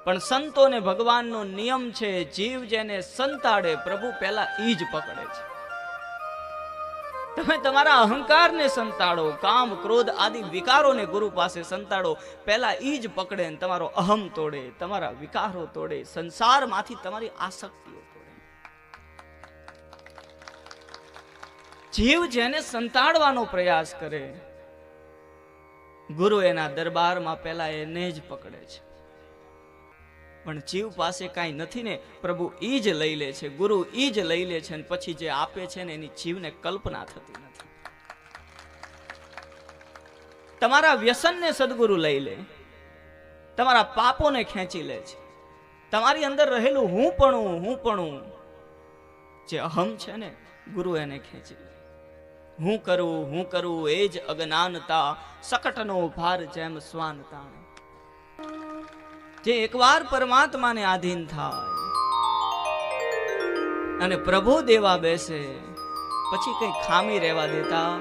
પણ સંતોને ભગવાનનો નિયમ છે, જીવ જેને સંતાડે પ્રભુ પહેલા ઈ જ પકડે છે. તમે તમારા અહંકારને સંતાડો, કામ ક્રોધ આદિ વિકારોને ગુરુ પાસે સંતાડો, પહેલા ઈ જ પકડે ને તમારો અહમ તોડે, તમારા વિકારો તોડે, સંસારમાંથી તમારી આસક્તિઓ તોડે. જીવ જેને સંતાડવાનો પ્રયાસ કરે, ગુરુ એના દરબારમાં પહેલા એને જ પકડે છે. પણ જીવ પાસે કાંઈ નથી ને, પ્રભુ ઈ જ લઈ લે છે, ગુરુ ઈ જ લઈ લે છે, અને પછી જે આપે છે ને એની જીવને કલ્પના થતી નથી. તમારા વ્યસનને સદગુરુ લઈ લે, તમારા પાપોને ખેંચી લે છે, તમારી અંદર રહેલું હું પણ જે અહમ છે ને, ગુરુ એને ખેંચી લે. હું કરું એ જ અજ્ઞાનતા, સકટનો ભાર જેમ શ્વાન તાણે. જે એકવાર પરમાત્માને આધીન થાય અને પ્રભુ દેવા બેસે, પછી કઈ ખામી રહેવા દેતા